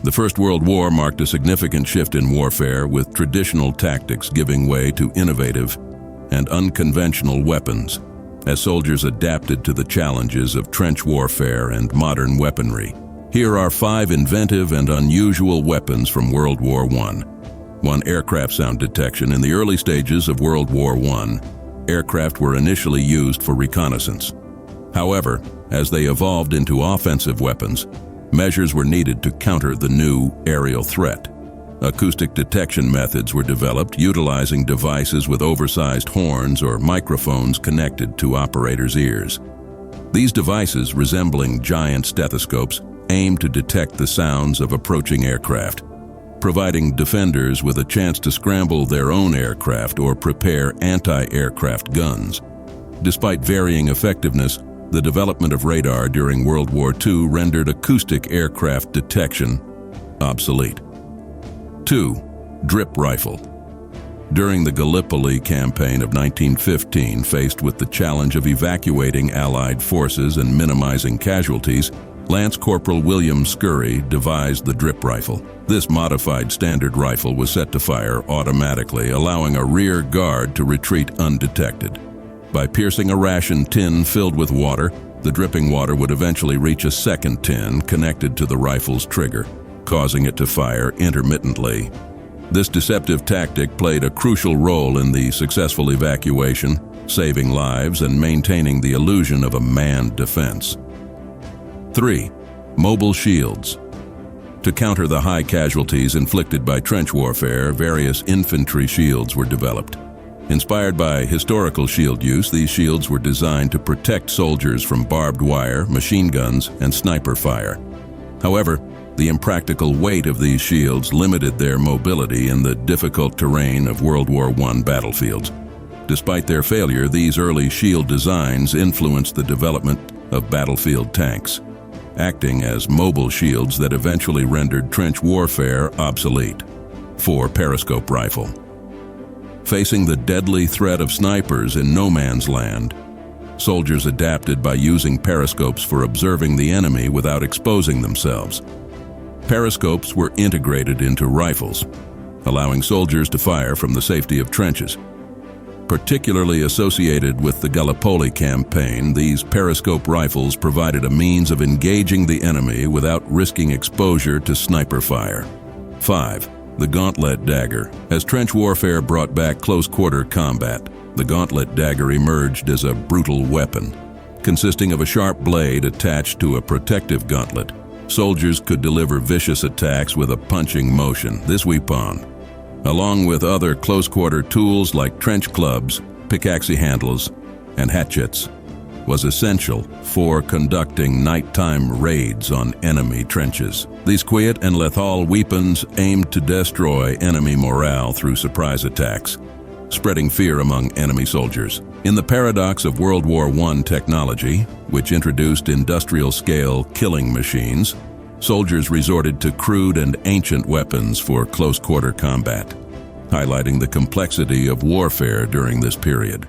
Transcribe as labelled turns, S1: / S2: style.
S1: The First World War marked a significant shift in warfare, with traditional tactics giving way to innovative and unconventional weapons, as soldiers adapted to the challenges of trench warfare and modern weaponry. Here are 5 inventive and unusual weapons from World War I. 1. Aircraft sound detection. In the early stages of World War I, aircraft were initially used for reconnaissance. However, as they evolved into offensive weapons, measures were needed to counter the new aerial threat. Acoustic detection methods were developed, utilizing devices with oversized horns or microphones connected to operators' ears. These devices, resembling giant stethoscopes, aim to detect the sounds of approaching aircraft, providing defenders with a chance to scramble their own aircraft or prepare anti-aircraft guns. Despite varying effectiveness, the development of radar during World War II rendered acoustic aircraft detection obsolete. 2. Drip rifle. During the Gallipoli campaign of 1915, faced with the challenge of evacuating Allied forces and minimizing casualties, Lance Corporal William Scurry devised the drip rifle. This modified standard rifle was set to fire automatically, allowing a rear guard to retreat undetected. By piercing a ration tin filled with water, the dripping water would eventually reach a second tin connected to the rifle's trigger, causing it to fire intermittently. This deceptive tactic played a crucial role in the successful evacuation, saving lives and maintaining the illusion of a manned defense. 3. Mobile shields. To counter the high casualties inflicted by trench warfare, various infantry shields were developed. Inspired by historical shield use, these shields were designed to protect soldiers from barbed wire, machine guns, and sniper fire. However, the impractical weight of these shields limited their mobility in the difficult terrain of World War I battlefields. Despite their failure, these early shield designs influenced the development of battlefield tanks, acting as mobile shields that eventually rendered trench warfare obsolete. 4. Periscope rifle. Facing the deadly threat of snipers in no man's land, soldiers adapted by using periscopes for observing the enemy without exposing themselves. Periscopes were integrated into rifles, allowing soldiers to fire from the safety of trenches. Particularly associated with the Gallipoli campaign, these periscope rifles provided a means of engaging the enemy without risking exposure to sniper fire. 5. The gauntlet dagger. As trench warfare brought back close-quarter combat, the gauntlet dagger emerged as a brutal weapon. Consisting of a sharp blade attached to a protective gauntlet, soldiers could deliver vicious attacks with a punching motion. This weapon, along with other close-quarter tools like trench clubs, pickaxe handles, and hatchets, was essential for conducting nighttime raids on enemy trenches. These quiet and lethal weapons aimed to destroy enemy morale through surprise attacks, spreading fear among enemy soldiers. In the paradox of World War I technology, which introduced industrial-scale killing machines, soldiers resorted to crude and ancient weapons for close-quarter combat, highlighting the complexity of warfare during this period.